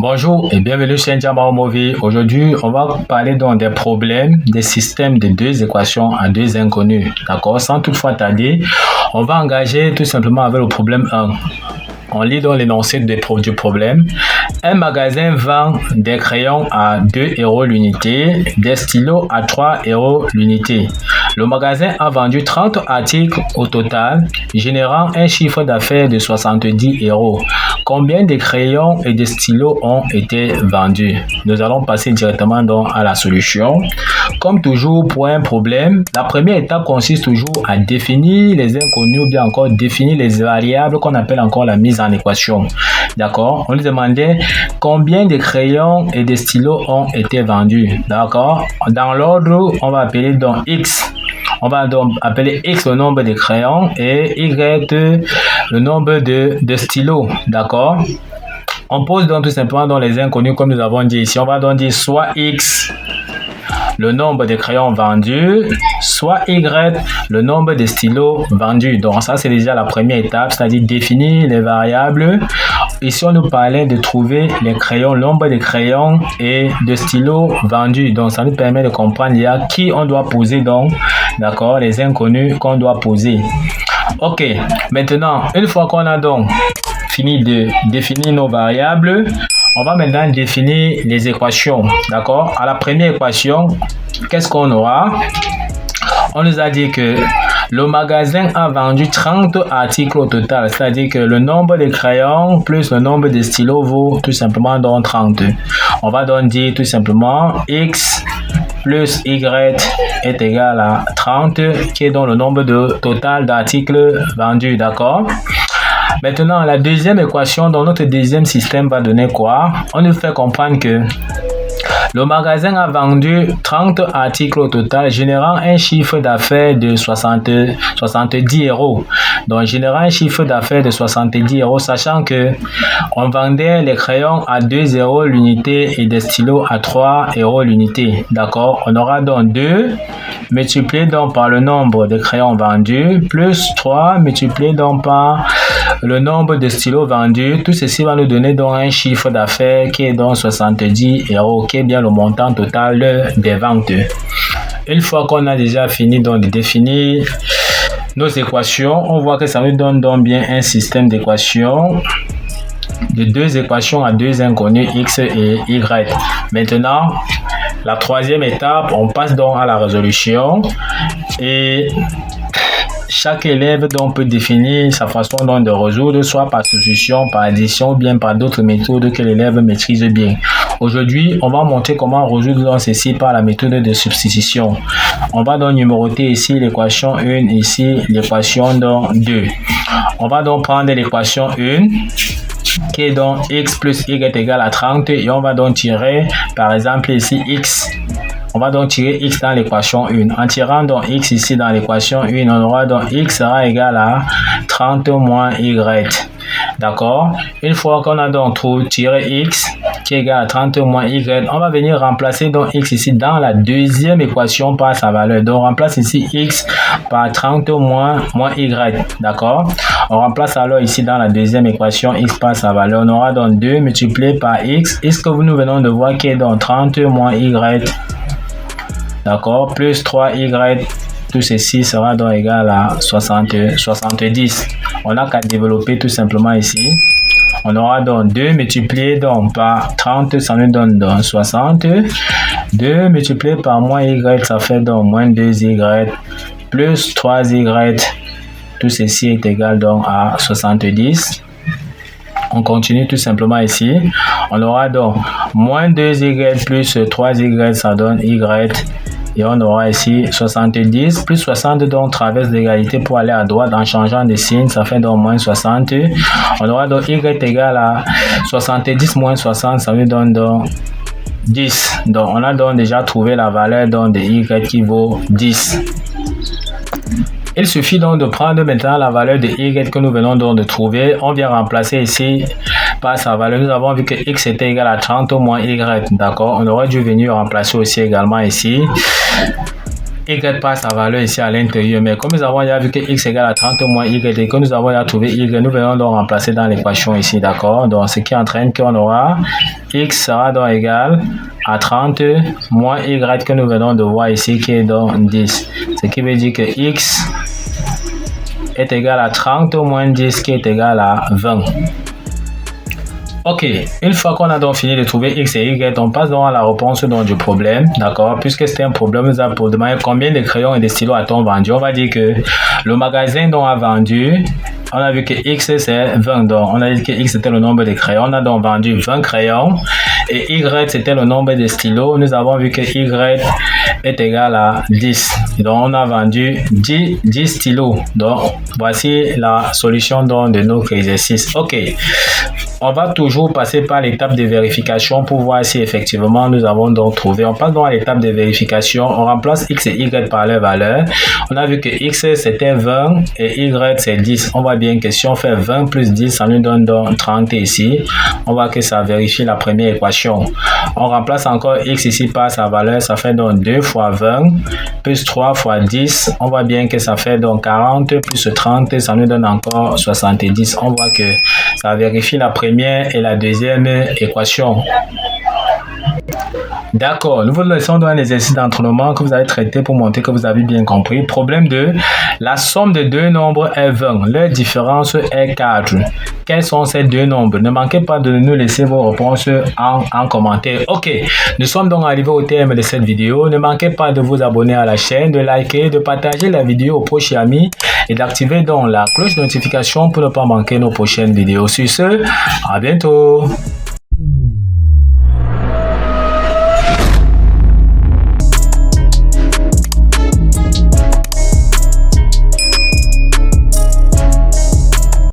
Bonjour et bienvenue chez Njama Movie. Aujourd'hui, on va parler donc des problèmes des systèmes de deux équations à deux inconnus. D'accord? Sans toutefois tarder, on va engager tout simplement avec le problème 1. On lit donc l'énoncé du problème. Un magasin vend des crayons à 2 € l'unité, des stylos à 3 € l'unité. Le magasin a vendu 30 articles au total, générant un chiffre d'affaires de 70 €. Combien de crayons et de stylos ont été vendus? Nous allons passer directement donc à la solution. Comme toujours pour un problème, la première étape consiste toujours à définir les inconnus ou bien encore définir les variables qu'on appelle encore la mise en équation. D'accord? On lui demandait combien de crayons et de stylos ont été vendus. D'accord? Dans l'ordre, on va appeler donc X. On va donc appeler X le nombre de crayons et Y le nombre de stylos. D'accord? On pose donc tout simplement dans les inconnus comme nous avons dit ici. On va donc dire soit X le nombre de crayons vendus, soit Y, le nombre de stylos vendus. Donc ça, c'est déjà la première étape, c'est-à-dire définir les variables. Ici, on nous parlait de trouver les crayons, le nombre de crayons et de stylos vendus. Donc ça nous permet de comprendre il y a qui on doit poser donc, d'accord, les inconnus qu'on doit poser. Ok, maintenant, une fois qu'on a donc fini de définir nos variables, on va maintenant définir les équations, d'accord? À la première équation, qu'est-ce qu'on aura? On nous a dit que le magasin a vendu 30 articles au total, c'est-à-dire que le nombre de crayons plus le nombre de stylos vaut tout simplement donc 30. On va donc dire tout simplement X plus Y est égal à 30, qui est donc le nombre total d'articles vendus, d'accord? Maintenant, la deuxième équation dans notre deuxième système va donner quoi? On nous fait comprendre que le magasin a vendu 30 articles au total, générant un chiffre d'affaires de 70 €. Donc, générant un chiffre d'affaires de 70 €, sachant que on vendait les crayons à 2 € l'unité et des stylos à 3 € l'unité. D'accord? On aura donc 2 multiplié donc par le nombre de crayons vendus, plus 3 multiplié donc par le nombre de stylos vendus. Tout ceci va nous donner donc un chiffre d'affaires qui est donc 70 €, qui est bien le montant total des ventes. Une fois qu'on a déjà fini donc de définir nos équations, on voit que ça nous donne donc bien un système d'équations de deux équations à deux inconnus X et Y. Maintenant, la troisième étape, on passe donc à la résolution et chaque élève donc peut définir sa façon donc de résoudre, soit par substitution, par addition, ou bien par d'autres méthodes que l'élève maîtrise bien. Aujourd'hui, on va montrer comment résoudre donc ceci par la méthode de substitution. On va donc numéroter ici l'équation 1, ici l'équation 2. On va donc prendre l'équation 1, qui est donc X plus Y est égal à 30, et on va donc tirer, par exemple ici, X. On va donc tirer X dans l'équation 1. En tirant donc X ici dans l'équation 1, on aura donc X sera égal à 30 moins Y. D'accord? Une fois qu'on a donc tiré X qui est égal à 30 moins Y, on va venir remplacer donc X ici dans la deuxième équation par sa valeur. Donc on remplace ici X par 30 moins Y. D'accord? On remplace alors ici dans la deuxième équation X par sa valeur. On aura donc 2 multiplié par X. Est-ce que nous venons de voir qui est donc 30 moins Y? D'accord, plus 3Y, tout ceci sera donc égal à 70. On n'a qu'à développer tout simplement ici. On aura donc 2 multiplié donc par 30, ça nous donne donc 60. 2 multiplié par moins Y, ça fait donc moins 2Y, plus 3Y, tout ceci est égal donc à 70. On continue tout simplement ici. On aura donc moins 2Y plus 3Y, ça donne Y. Et on aura ici 70 plus 60, donc traverse l'égalité pour aller à droite en changeant de signe, ça fait donc moins 60. On aura donc Y égal à 70 moins 60, ça nous donne donc 10. Donc on a donc déjà trouvé la valeur donc de Y qui vaut 10. Il suffit donc de prendre maintenant la valeur de Y que nous venons donc de trouver. On vient remplacer ici par sa valeur. Nous avons vu que X était égal à 30 moins Y. D'accord? On aurait dû venir remplacer aussi également ici. y passe sa valeur ici à l'intérieur. Mais comme nous avons déjà vu que x égale à 30 moins y et que nous avons déjà trouvé y, nous venons donc remplacer dans l'équation ici, d'accord? Donc, ce qui entraîne qu'on aura x sera donc égal à 30 moins y que nous venons de voir ici qui est donc 10. Ce qui veut dire que x est égal à 30 moins 10 qui est égal à 20. Ok, une fois qu'on a donc fini de trouver x et y, on passe donc à la réponse donc du problème, d'accord? Puisque c'était un problème, nous avons demandé combien de crayons et de stylos a-t-on vendu. On va dire que le magasin donc a vendu, on a vu que x c'est 20, donc on a dit que x c'était le nombre de crayons, on a donc vendu 20 crayons, et y c'était le nombre de stylos, nous avons vu que y est égal à 10, donc on a vendu 10 stylos. Donc voici la solution donc de notre exercice. Ok, on va toujours passer par l'étape de vérification pour voir si effectivement nous avons donc trouvé. On passe donc à l'étape de vérification, on remplace x et y par leur valeur. On a vu que x c'était 20 et y c'est 10. On voit bien que si on fait 20 plus 10, ça nous donne donc 30 ici. On voit que ça vérifie la première équation. On remplace encore x ici par sa valeur, ça fait donc 2 fois 20 plus 3 fois 10. On voit bien que ça fait donc 40 plus 30, ça nous donne encore 70. On voit que ça vérifie la première et la deuxième équation. D'accord, nous vous laissons dans un exercice d'entraînement que vous allez traiter pour montrer que vous avez bien compris. Problème 2, la somme de deux nombres est 20, leur différence est 4. Quels sont ces deux nombres? Ne manquez pas de nous laisser vos réponses en commentaire. Ok, nous sommes donc arrivés au terme de cette vidéo. Ne manquez pas de vous abonner à la chaîne, de liker, de partager la vidéo aux proches amis et d'activer donc la cloche de notification pour ne pas manquer nos prochaines vidéos. Sur ce, à bientôt.